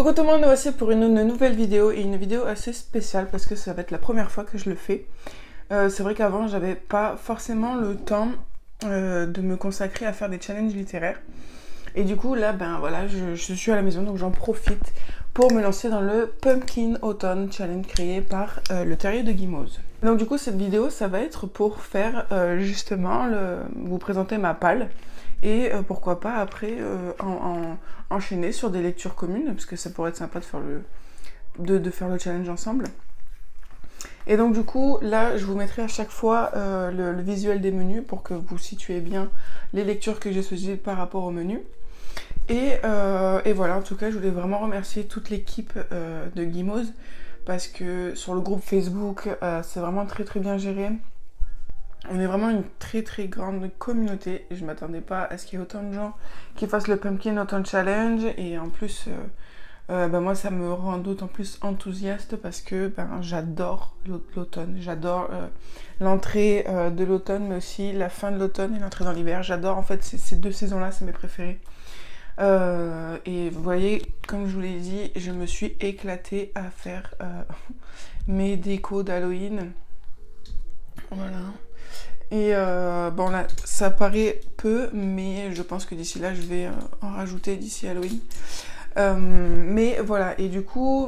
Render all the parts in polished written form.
Coucou tout le monde, nous voici pour une nouvelle vidéo et une vidéo assez spéciale parce que ça va être la première fois que je le fais. C'est vrai qu'avant j'avais pas forcément le temps de me consacrer à faire des challenges littéraires. Et du coup là ben voilà, je suis à la maison donc j'en profite pour me lancer dans le Pumpkin Autumn Challenge créé par le Terrier de Guimauze. Donc du coup cette vidéo ça va être pour faire justement vous présenter ma palle. Et pourquoi pas après enchaîner sur des lectures communes, parce que ça pourrait être sympa de faire le challenge ensemble. Et donc du coup, là, je vous mettrai à chaque fois le visuel des menus pour que vous situez bien les lectures que j'ai choisies par rapport au menu. Et voilà, en tout cas, je voulais vraiment remercier toute l'équipe de Guimauze, parce que sur le groupe Facebook, c'est vraiment très très bien géré. On est vraiment une très très grande communauté et je m'attendais pas à ce qu'il y ait autant de gens qui fassent le Pumpkin Autumn Challenge et en plus moi ça me rend d'autant plus enthousiaste parce que j'adore l'automne, j'adore l'entrée de l'automne mais aussi la fin de l'automne et l'entrée dans l'hiver, j'adore en fait ces deux saisons là, c'est mes préférés. Et vous voyez, comme je vous l'ai dit, je me suis éclatée à faire mes décos d'Halloween. Voilà. Et bon là, ça paraît peu, mais je pense que d'ici là, je vais en rajouter d'ici Halloween. Mais voilà, et du coup,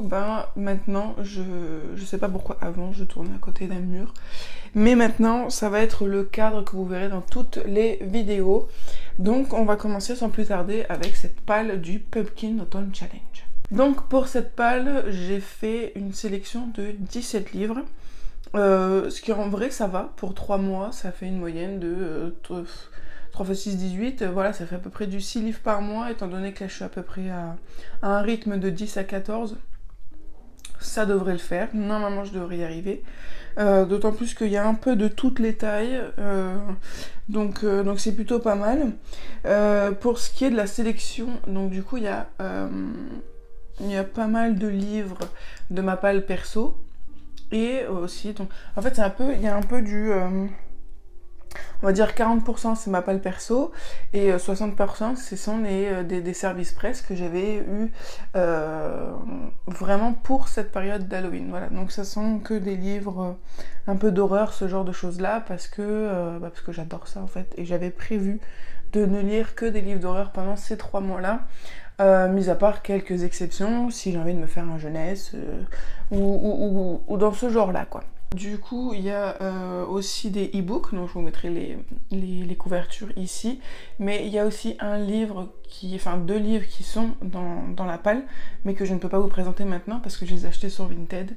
maintenant, je sais pas pourquoi avant, je tournais à côté d'un mur. Mais maintenant, ça va être le cadre que vous verrez dans toutes les vidéos. Donc, on va commencer sans plus tarder avec cette palle du Pumpkin Autumn Challenge. Donc, pour cette palle, j'ai fait une sélection de 17 livres. Ce qui en vrai ça va, pour 3 mois ça fait une moyenne de 3 x 6, 18, voilà ça fait à peu près du 6 livres par mois étant donné que là je suis à peu près à un rythme de 10 à 14, ça devrait le faire, normalement je devrais y arriver, d'autant plus qu'il y a un peu de toutes les tailles, donc c'est plutôt pas mal. Pour ce qui est de la sélection, donc du coup il y a pas mal de livres de ma palle perso. Et aussi, donc, en fait, il y a un peu du, on va dire 40% c'est ma palle perso, et 60% ce sont des services presse que j'avais eu vraiment pour cette période d'Halloween. Voilà, donc ça sont que des livres un peu d'horreur, ce genre de choses-là, parce que j'adore ça en fait, et j'avais prévu de ne lire que des livres d'horreur pendant ces 3 mois-là. Mis à part quelques exceptions, si j'ai envie de me faire un jeunesse ou dans ce genre-là, quoi. Du coup, il y a aussi des e-books, donc je vous mettrai les couvertures ici, mais il y a aussi deux livres qui sont dans la palle, mais que je ne peux pas vous présenter maintenant parce que je les ai achetés sur Vinted,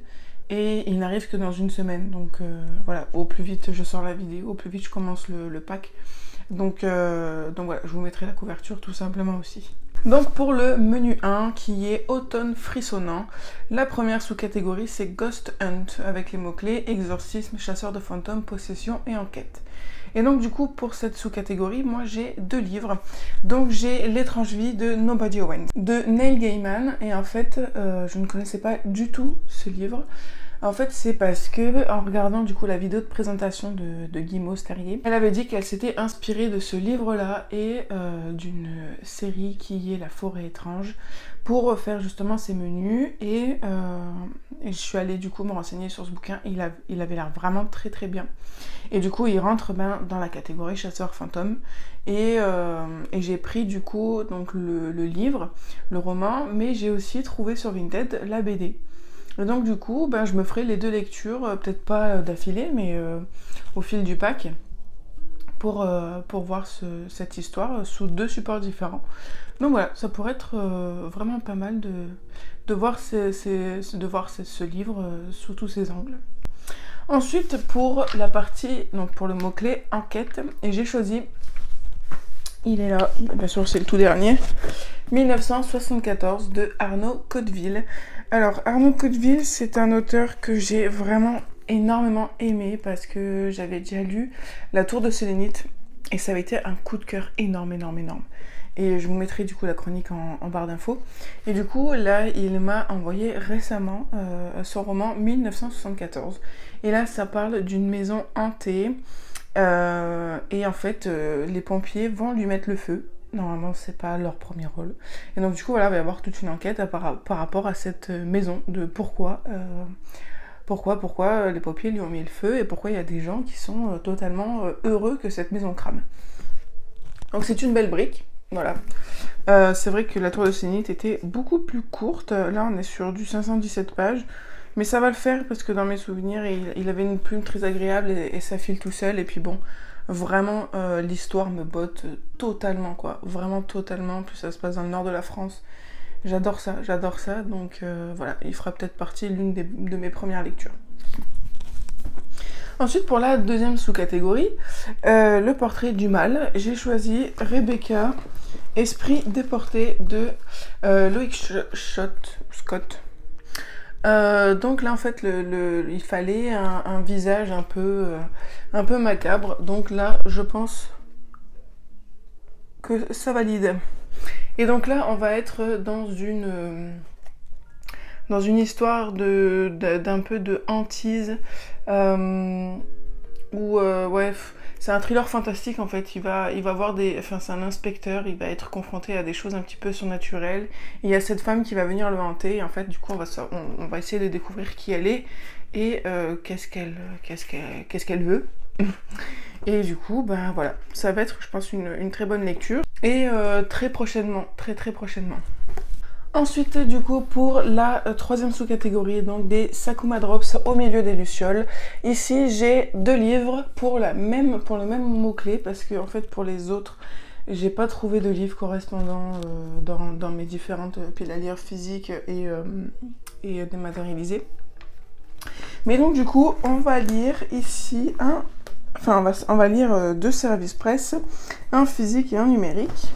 et ils n'arrivent que dans une semaine, donc voilà, au plus vite je sors la vidéo, au plus vite je commence le pack, donc voilà, je vous mettrai la couverture tout simplement aussi. Donc pour le menu 1 qui est automne frissonnant, la première sous-catégorie c'est Ghost Hunt avec les mots-clés exorcisme, chasseur de fantômes, possession et enquête. Et donc du coup pour cette sous-catégorie, moi j'ai 2 livres. Donc j'ai L'étrange vie de Nobody Owens de Neil Gaiman, et en fait je ne connaissais pas du tout ce livre. En fait, c'est parce que, en regardant du coup la vidéo de présentation de Guimauze Terrier, elle avait dit qu'elle s'était inspirée de ce livre-là et d'une série qui est La Forêt étrange pour faire justement ses menus, et je suis allée du coup me renseigner sur ce bouquin. Il avait l'air vraiment très très bien. Et du coup, il rentre dans la catégorie chasseur fantôme. Et j'ai pris du coup donc le livre, le roman, mais j'ai aussi trouvé sur Vinted la BD. Et donc du coup, je me ferai les 2 lectures, peut-être pas d'affilée, mais au fil du pack, pour voir cette histoire sous 2 supports différents. Donc voilà, ça pourrait être vraiment pas mal de voir ce livre sous tous ses angles. Ensuite, pour la partie, donc pour le mot-clé enquête, et j'ai choisi, il est là, bien sûr c'est le tout dernier, 1974 de Arnaud Cotteville. Alors Arnaud Cotteville, c'est un auteur que j'ai vraiment énormément aimé parce que j'avais déjà lu La Tour de Sélénite et ça avait été un coup de cœur énorme. Et je vous mettrai du coup la chronique en barre d'infos. Et du coup là il m'a envoyé récemment son roman 1974. Et là ça parle d'une maison hantée. Et en fait les pompiers vont lui mettre le feu. Normalement, c'est pas leur premier rôle. Et donc, du coup, voilà, il va y avoir toute une enquête par rapport à cette maison, de pourquoi les pompiers lui ont mis le feu et pourquoi il y a des gens qui sont totalement heureux que cette maison crame. Donc, c'est une belle brique, voilà. C'est vrai que la tour de Sénite était beaucoup plus courte. Là, on est sur du 517 pages. Mais ça va le faire parce que dans mes souvenirs, il avait une plume très agréable et ça file tout seul. Et puis bon, vraiment, l'histoire me botte totalement, quoi. Vraiment totalement. En plus, ça se passe dans le nord de la France. J'adore ça, j'adore ça. Donc voilà, il fera peut-être partie de mes premières lectures. Ensuite, pour la deuxième sous-catégorie, le portrait du mal, j'ai choisi Rebecca, Esprit déporté de Loïc Scott. Donc là en fait il fallait un visage un peu macabre, donc là je pense que ça valide. Et donc là on va être dans une histoire d'un peu de hantise où ouais, c'est un thriller fantastique en fait. Il va voir c'est un inspecteur, il va être confronté à des choses un petit peu surnaturelles. Il y a cette femme qui va venir le hanter et en fait du coup on va essayer de découvrir qui elle est et qu'est-ce qu'elle veut. Et du coup ben voilà, ça va être je pense une très bonne lecture et très prochainement, très prochainement. Ensuite, du coup, pour la troisième sous-catégorie, donc des Sakuma Drops au milieu des lucioles. Ici, j'ai 2 livres pour le même mot-clé, parce que en fait, pour les autres, j'ai pas trouvé de livre correspondant dans mes différentes piles à lire physiques et dématérialisées. Mais donc, du coup, on va lire ici on va lire 2 services presse, un physique et un numérique.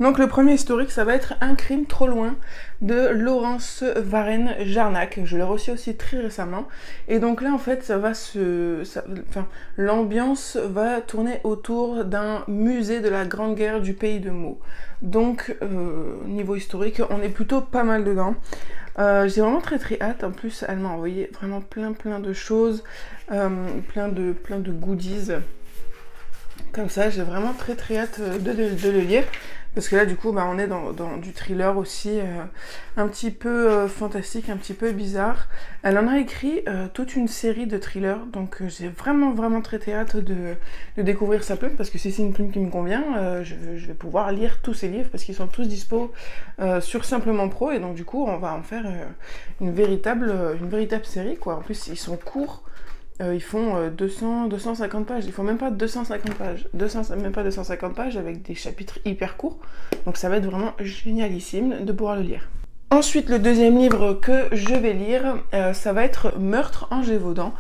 Donc le premier historique, ça va être Un crime trop loin de Laurence Varenne-Jarnac. Je l'ai reçu aussi très récemment. Et donc là, en fait, l'ambiance va tourner autour d'un musée de la Grande Guerre du pays de Meaux. Donc, niveau historique, on est plutôt pas mal dedans. J'ai vraiment très hâte. En plus, elle m'a envoyé vraiment plein de choses, plein de goodies. Comme ça, j'ai vraiment très hâte de le lire. Parce que là, du coup, bah, on est dans du thriller aussi, un petit peu fantastique, un petit peu bizarre. Elle en a écrit toute une série de thrillers, donc j'ai vraiment très hâte de découvrir sa plume, parce que si c'est une plume qui me convient, je vais pouvoir lire tous ses livres, parce qu'ils sont tous dispo sur Simplement Pro, et donc du coup, on va en faire une véritable série, quoi. En plus, ils sont courts. Ils font 250 pages, ils font même pas 250 pages, même pas 250 pages avec des chapitres hyper courts, donc ça va être vraiment génialissime de pouvoir le lire. Ensuite, le deuxième livre que je vais lire, ça va être Meurtre en Gévaudan.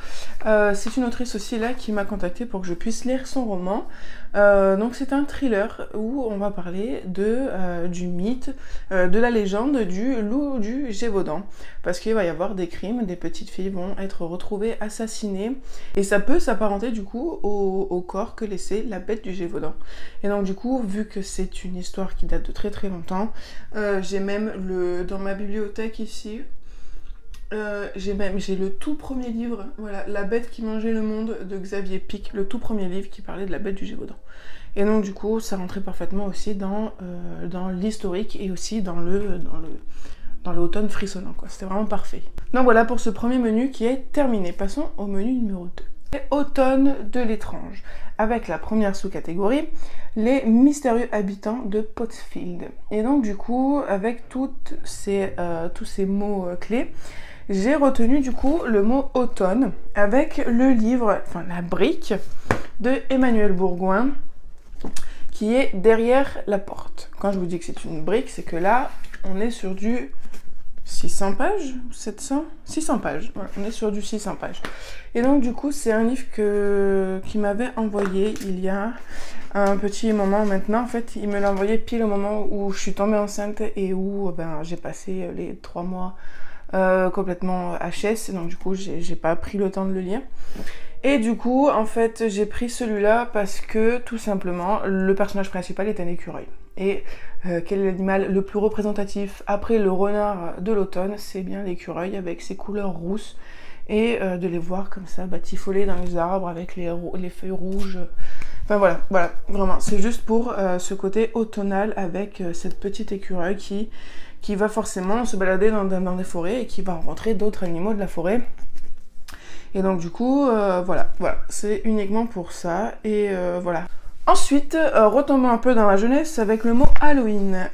C'est une autrice aussi là qui m'a contactée pour que je puisse lire son roman. Donc c'est un thriller où on va parler du mythe, de la légende du loup du Gévaudan. Parce qu'il va y avoir des crimes, des petites filles vont être retrouvées assassinées. Et ça peut s'apparenter du coup au corps que laissait la bête du Gévaudan. Et donc du coup, vu que c'est une histoire qui date de très longtemps, j'ai même dans ma bibliothèque ici, j'ai le tout premier livre, voilà, La bête qui mangeait le monde de Xavier Pic, le tout premier livre qui parlait de la bête du Gévaudan. Et donc du coup, ça rentrait parfaitement aussi dans l'historique et aussi dans l'automne frissonnant, quoi. C'était vraiment parfait. Donc voilà pour ce premier menu qui est terminé. Passons au menu numéro 2. Automne de l'étrange, avec la première sous-catégorie, les mystérieux habitants de Pottsfield. Et donc du coup, avec tous ces mots clés, j'ai retenu du coup le mot automne avec le livre, la brique de Emmanuel Bourgoin, qui est Derrière la porte. Quand je vous dis que c'est une brique, c'est que là, on est sur du 600 pages, 700, 600 pages, voilà, on est sur du 600 pages. Et donc du coup, c'est un livre qu'il m'avait envoyé il y a un petit moment maintenant. En fait, il me l'a envoyé pile au moment où je suis tombée enceinte et où j'ai passé les 3 mois complètement HS, et donc du coup, j'ai pas pris le temps de le lire. Et du coup, en fait, j'ai pris celui-là parce que, tout simplement, le personnage principal est un écureuil. Et quel est l'animal le plus représentatif après le renard de l'automne? C'est bien l'écureuil avec ses couleurs rousses. Et de les voir comme ça, batifoler dans les arbres avec les feuilles rouges Enfin voilà, vraiment, c'est juste pour ce côté automnal avec cette petite écureuil qui va forcément se balader dans des forêts et qui va rencontrer d'autres animaux de la forêt. Et donc du coup, voilà, c'est uniquement pour ça, et voilà. Ensuite, retombons un peu dans la jeunesse avec le mot Halloween.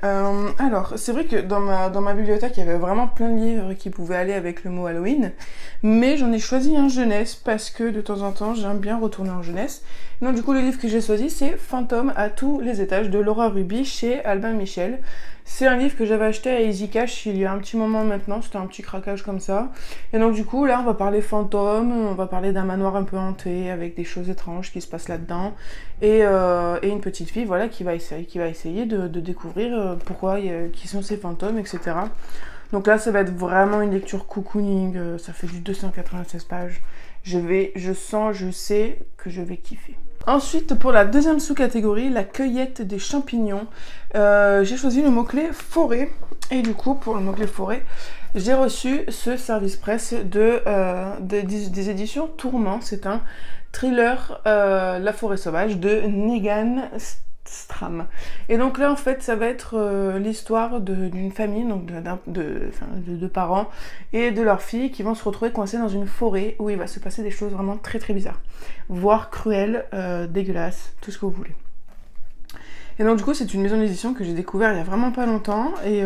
Alors, c'est vrai que dans ma bibliothèque, il y avait vraiment plein de livres qui pouvaient aller avec le mot Halloween, mais j'en ai choisi un jeunesse parce que de temps en temps, j'aime bien retourner en jeunesse. Et donc du coup, le livre que j'ai choisi, c'est Fantôme à tous les étages de Laura Ruby chez Albin Michel. C'est un livre que j'avais acheté à Easy Cash il y a un petit moment maintenant, c'était un petit craquage comme ça. Et donc du coup, là, on va parler fantôme, on va parler d'un manoir un peu hanté, avec des choses étranges qui se passent là-dedans, et une petite fille, voilà, qui va essayer de découvrir pourquoi, qui sont ces fantômes, etc. Donc là, ça va être vraiment une lecture cocooning, ça fait du 296 pages. Je sais que je vais kiffer. Ensuite, pour la deuxième sous-catégorie, la cueillette des champignons, j'ai choisi le mot-clé forêt. Et du coup, pour le mot-clé forêt, j'ai reçu ce service presse des éditions Tourment. C'est un thriller La forêt sauvage de Negan Stram. Et donc là, en fait, ça va être l'histoire d'une famille, donc de parents et de leur fille qui vont se retrouver coincés dans une forêt où il va se passer des choses vraiment très très bizarres, voire cruelles, dégueulasses, tout ce que vous voulez. Et donc du coup, c'est une maison d'édition que j'ai découvert il y a vraiment pas longtemps, et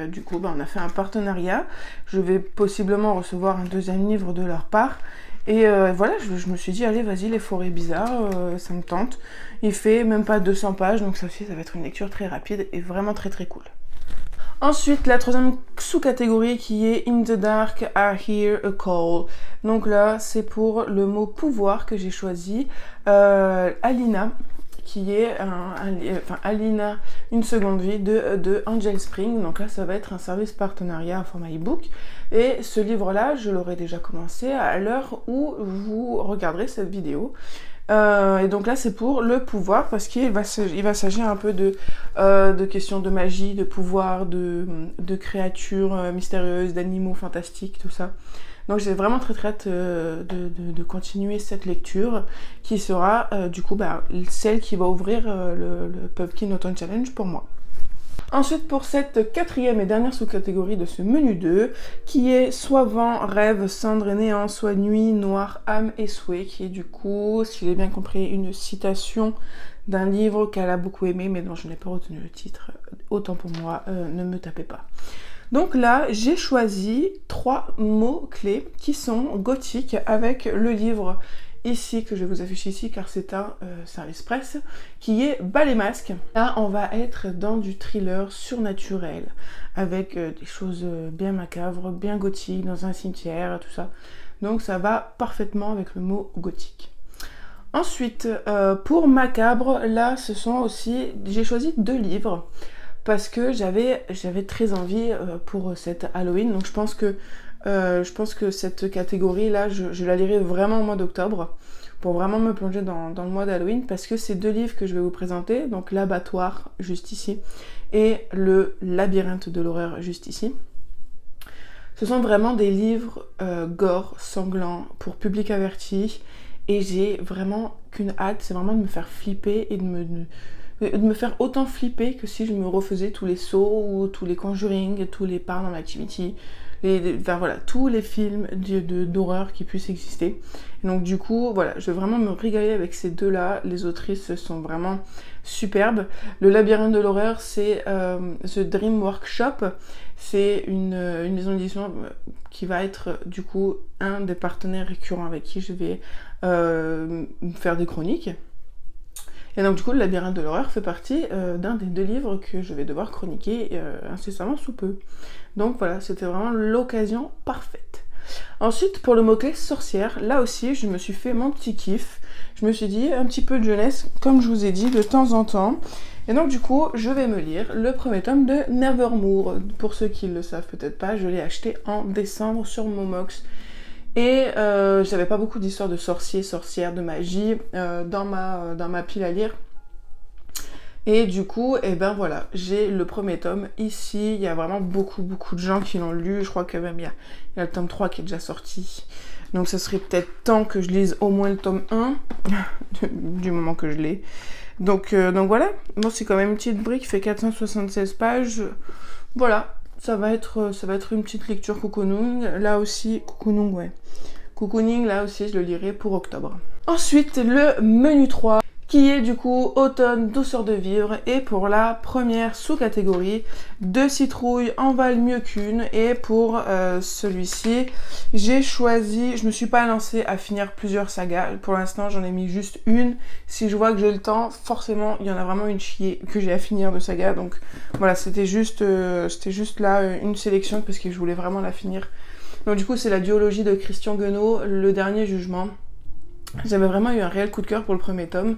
du coup, on a fait un partenariat. Je vais possiblement recevoir un deuxième livre de leur part. Et voilà, je me suis dit, allez, vas-y, les forêts bizarres, ça me tente. Il fait même pas 200 pages, donc ça aussi, ça va être une lecture très rapide et vraiment très très cool. Ensuite, la troisième sous-catégorie qui est In the Dark, I Hear a Call. Donc là, c'est pour le mot pouvoir que j'ai choisi. Alina, qui est Alina, une seconde vie de Angel Spring. Donc là, ça va être un service partenariat en format e-book. Et ce livre-là, je l'aurai déjà commencé à l'heure où vous regarderez cette vidéo. Et donc là, c'est pour le pouvoir, parce qu'il va s'agir un peu de questions de magie, de pouvoir, de créatures mystérieuses, d'animaux fantastiques, tout ça. Donc j'ai vraiment très hâte de continuer cette lecture, qui sera du coup celle qui va ouvrir le Pumpkin Autumn Challenge pour moi. Ensuite, pour cette quatrième et dernière sous-catégorie de ce menu 2, qui est soit vent, rêve, cendre et néant, soit nuit, noir, âme et souhait, qui est du coup, si j'ai bien compris, une citation d'un livre qu'elle a beaucoup aimé, mais dont je n'ai pas retenu le titre. Autant pour moi, ne me tapez pas. Donc là, j'ai choisi 3 mots-clés qui sont gothiques avec le livre ici, que je vais vous afficher ici, car c'est un service presse, qui est Bas les masques. Là, on va être dans du thriller surnaturel, avec des choses bien macabres, bien gothiques, dans un cimetière, tout ça. Donc ça va parfaitement avec le mot gothique. Ensuite, pour macabre, là, ce sont aussi... J'ai choisi 2 livres, parce que j'avais très envie pour cette Halloween, donc je pense que cette catégorie-là, je la lirai vraiment au mois d'octobre, pour vraiment me plonger dans le mois d'Halloween, parce que ces 2 livres que je vais vous présenter, donc L'Abattoir, juste ici, et Le Labyrinthe de l'horreur, juste ici, ce sont vraiment des livres gore, sanglants, pour public averti, et j'ai vraiment qu'une hâte, c'est vraiment de me faire flipper et de me faire autant flipper que si je me refaisais tous les Saw ou tous les Conjuring, tous les Paranormal Activity, enfin voilà, tous les films d'horreur qui puissent exister. Et donc du coup, voilà, je vais vraiment me régaler avec ces 2-là. Les autrices sont vraiment superbes. Le Labyrinthe de l'horreur, c'est The Dream Workshop. C'est une maison d'édition qui va être du coup un des partenaires récurrents avec qui je vais faire des chroniques. Et donc du coup, le Labyrinthe de l'horreur fait partie d'un des 2 livres que je vais devoir chroniquer incessamment sous peu. Donc voilà, c'était vraiment l'occasion parfaite. Ensuite, pour le mot-clé sorcière, là aussi, je me suis fait mon petit kiff. Je me suis dit, un petit peu de jeunesse, comme je vous ai dit, de temps en temps. Et donc du coup, je vais me lire le premier tome de Nevermore. Pour ceux qui ne le savent peut-être pas, je l'ai acheté en décembre sur Momox. Et j'avais pas beaucoup d'histoires de sorciers, sorcières, de magie dans ma pile à lire. Et du coup, et ben voilà, j'ai le premier tome ici. Il y a vraiment beaucoup de gens qui l'ont lu. Je crois que même il y a le tome 3 qui est déjà sorti. Donc ça serait peut-être temps que je lise au moins le tome 1, du moment que je l'ai. Donc voilà, bon, c'est quand même une petite brique, fait 476 pages. Voilà, ça va être une petite lecture cocooning. Là aussi, cocooning, ouais. Cocooning, là aussi, je le lirai pour octobre. Ensuite, le menu 3, qui est du coup automne, douceur de vivre. Et pour la première sous-catégorie, 2 citrouilles en valent mieux qu'une. Et pour celui-ci, j'ai choisi, je me suis pas lancée à finir plusieurs sagas. Pour l'instant, j'en ai mis juste une. Si je vois que j'ai le temps, forcément, il y en a vraiment une chier que j'ai à finir de saga. Donc voilà, c'était juste là une sélection parce que je voulais vraiment la finir. Donc du coup, c'est la duologie de Christian Guenot, Le Dernier Jugement. J'avais vraiment eu un réel coup de cœur pour le premier tome.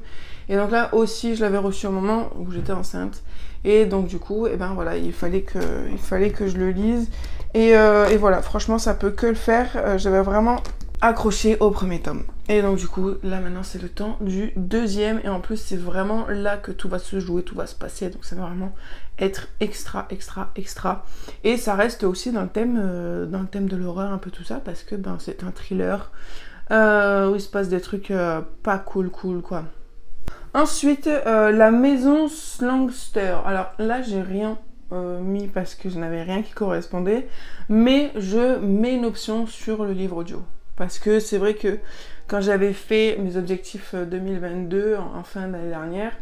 Et donc là aussi, je l'avais reçu au moment où j'étais enceinte. Et donc du coup, eh ben voilà, il fallait que je le lise. Et voilà, franchement, ça peut que le faire. J'avais vraiment accroché au premier tome. Et donc du coup, là maintenant, c'est le temps du deuxième. Et en plus, c'est vraiment là que tout va se jouer, tout va se passer. Donc ça va vraiment être extra. Et ça reste aussi dans le thème de l'horreur, un peu tout ça, parce que ben, c'est un thriller. Où il se passe des trucs pas cool quoi. Ensuite, la maison Slangster. Alors là, j'ai rien mis parce que je n'avais rien qui correspondait, mais je mets une option sur le livre audio. Parce que c'est vrai que quand j'avais fait mes objectifs 2022 en fin d'année dernière,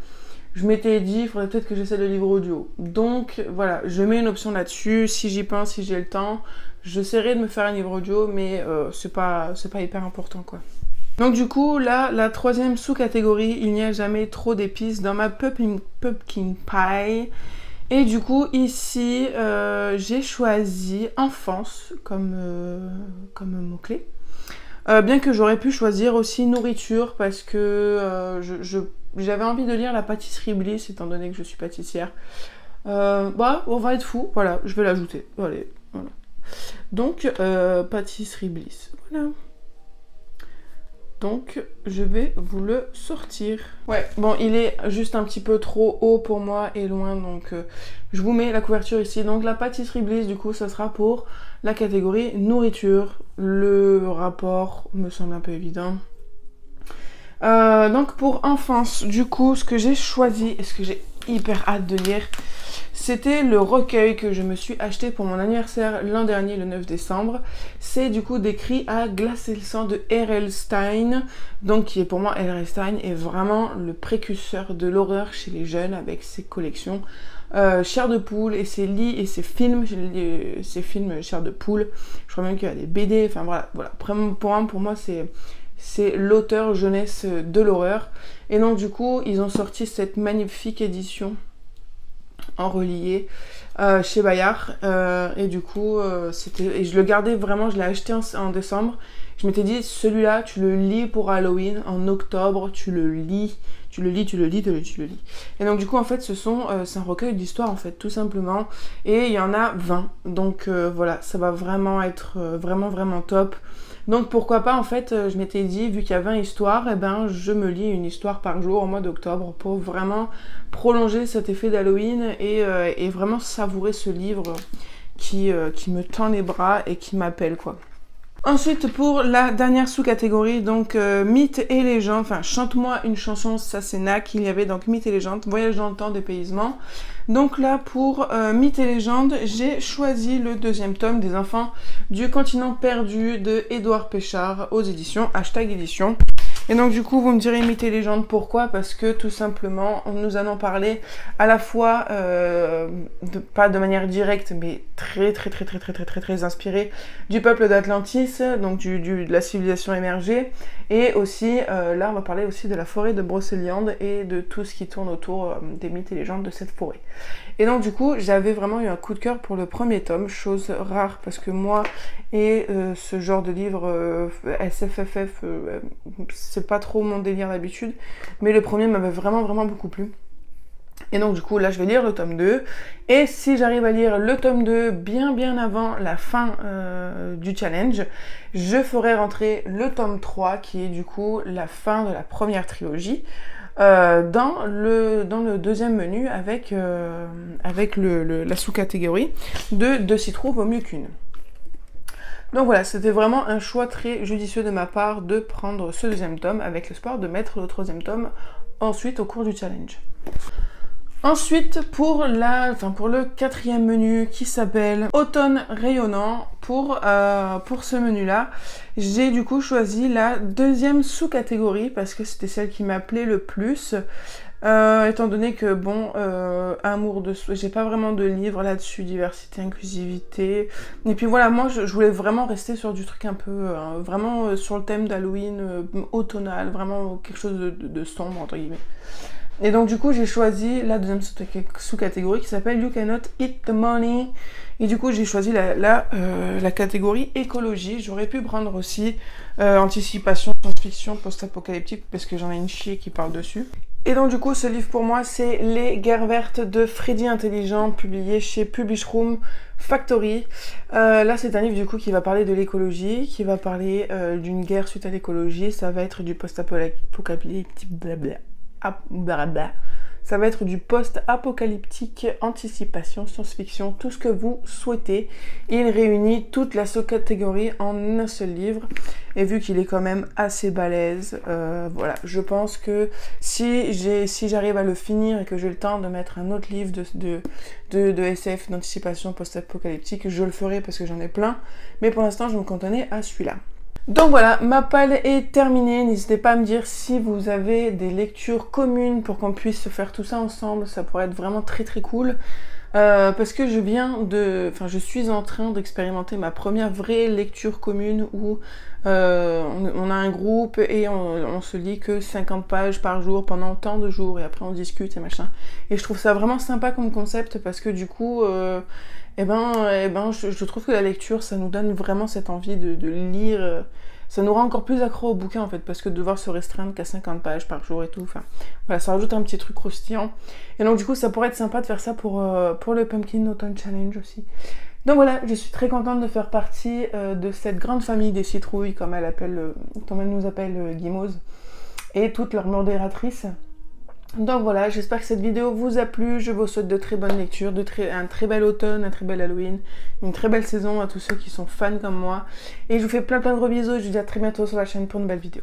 je m'étais dit, il faudrait peut-être que j'essaie le livre audio. Donc voilà, je mets une option là-dessus, si j'y pense, si j'ai le temps. J'essaierai de me faire un livre audio, mais c'est pas hyper important, quoi. Donc du coup, là, la troisième sous-catégorie, il n'y a jamais trop d'épices dans ma pumpkin pie. Et du coup, ici, j'ai choisi enfance comme mot-clé. Bien que j'aurais pu choisir aussi nourriture, parce que j'avais envie de lire la pâtisserie Bliss, étant donné que je suis pâtissière. Bah, on va être fou, voilà, je vais l'ajouter. Allez, voilà. Donc, pâtisserie Bliss, voilà. Donc, je vais vous le sortir. Ouais, bon, il est juste un petit peu trop haut pour moi et loin, donc je vous mets la couverture ici. Donc, la pâtisserie Bliss, du coup, ça sera pour la catégorie nourriture. Le rapport me semble un peu évident. Donc, pour enfance, du coup, ce que j'ai choisi et ce que j'ai hyper hâte de lire, c'était le recueil que je me suis acheté pour mon anniversaire l'an dernier, le 9 décembre. C'est du coup des cris à glacer le sang de R.L. Stine. Donc qui est pour moi, R.L. Stine est vraiment le précurseur de l'horreur chez les jeunes avec ses collections Chair de poule et ses livres et ses films Chair de poule. Je crois même qu'il y a des BD, enfin voilà. Pour moi c'est l'auteur jeunesse de l'horreur. Et donc du coup, ils ont sorti cette magnifique édition en relié chez Bayard et du coup et je le gardais vraiment, je l'ai acheté en décembre. Je m'étais dit, celui-là tu le lis pour Halloween, en octobre tu le lis. Et donc du coup en fait c'est un recueil d'histoires en fait, tout simplement, et il y en a 20, donc voilà, ça va vraiment être vraiment top. Donc pourquoi pas, en fait, je m'étais dit, vu qu'il y a 20 histoires, eh ben, je me lis une histoire par jour au mois d'octobre pour vraiment prolonger cet effet d'Halloween et vraiment savourer ce livre qui me tend les bras et qui m'appelle, quoi. Ensuite, pour la dernière sous-catégorie, donc mythes et légendes, enfin chante-moi une chanson, ça c'est NAC, il y avait donc mythes et légendes, voyage dans le temps, dépaysement. Donc là, pour mythes et légendes, j'ai choisi le deuxième tome des enfants du continent perdu de Édouard Péchard aux éditions #édition. Et donc du coup, vous me direz mythes et légendes, pourquoi? Parce que tout simplement, nous allons parler à la fois, pas de manière directe, mais très inspiré du peuple d'Atlantis, donc de la civilisation émergée, et aussi, là on va parler aussi de la forêt de Brocéliande et de tout ce qui tourne autour des mythes et légendes de cette forêt. Et donc du coup, j'avais vraiment eu un coup de cœur pour le premier tome, chose rare, parce que moi et ce genre de livre SFFF, c'est pas trop mon délire d'habitude, mais le premier m'avait vraiment beaucoup plu. Et donc du coup là je vais lire le tome 2, et si j'arrive à lire le tome 2 bien avant la fin du challenge, je ferai rentrer le tome 3 qui est du coup la fin de la première trilogie dans le deuxième menu avec la sous-catégorie de 2 citrouilles vaut mieux qu'une. Donc voilà, c'était vraiment un choix très judicieux de ma part de prendre ce deuxième tome avec l'espoir de mettre le troisième tome ensuite au cours du challenge. Ensuite, pour le quatrième menu qui s'appelle Automne rayonnant, pour ce menu-là, j'ai du coup choisi la deuxième sous-catégorie parce que c'était celle qui m'appelait le plus. Étant donné que, bon, amour de soi, j'ai pas vraiment de livre là-dessus, diversité, inclusivité. Et puis voilà, moi je voulais vraiment rester sur du truc un peu, vraiment sur le thème d'Halloween, automnal, vraiment quelque chose de sombre, entre guillemets. Et donc du coup j'ai choisi la deuxième sous-catégorie qui s'appelle You Cannot Eat the Money. Et du coup j'ai choisi la catégorie écologie. J'aurais pu prendre aussi anticipation, science-fiction, post-apocalyptique parce que j'en ai une chier qui parle dessus. Et donc du coup ce livre pour moi c'est Les Guerres vertes de Freddy Intelligent, publié chez Publish Room Factory. Là c'est un livre du coup qui va parler de l'écologie, qui va parler d'une guerre suite à l'écologie. Ça va être du post-apocalyptique, ça va être du post-apocalyptique, anticipation, science-fiction, tout ce que vous souhaitez. Il réunit toute la sous-catégorie en un seul livre. Et vu qu'il est quand même assez balèze, voilà, je pense que si j'arrive à le finir et que j'ai le temps de mettre un autre livre de SF, d'anticipation post-apocalyptique, je le ferai parce que j'en ai plein. Mais pour l'instant, je me cantonnais à celui-là. Donc voilà, ma palle est terminée. N'hésitez pas à me dire si vous avez des lectures communes pour qu'on puisse faire tout ça ensemble. Ça pourrait être vraiment très très cool. Parce que je suis en train d'expérimenter ma première vraie lecture commune où on a un groupe et on se lit que 50 pages par jour pendant tant de jours et après on discute et machin. Et je trouve ça vraiment sympa comme concept parce que du coup, je trouve que la lecture, ça nous donne vraiment cette envie de lire. Ça nous rend encore plus accro au bouquin en fait, parce que de devoir se restreindre qu'à 50 pages par jour et tout, enfin voilà, ça rajoute un petit truc croustillant. Et donc du coup ça pourrait être sympa de faire ça pour le Pumpkin Autumn Challenge aussi. Donc voilà, je suis très contente de faire partie de cette grande famille des citrouilles, comme elle nous appelle Guimauve, et toutes leurs modératrices. Donc voilà, j'espère que cette vidéo vous a plu, je vous souhaite de très bonnes lectures, un très bel automne, un très bel Halloween, une très belle saison à tous ceux qui sont fans comme moi. Et je vous fais plein de gros bisous et je vous dis à très bientôt sur la chaîne pour une nouvelle vidéo.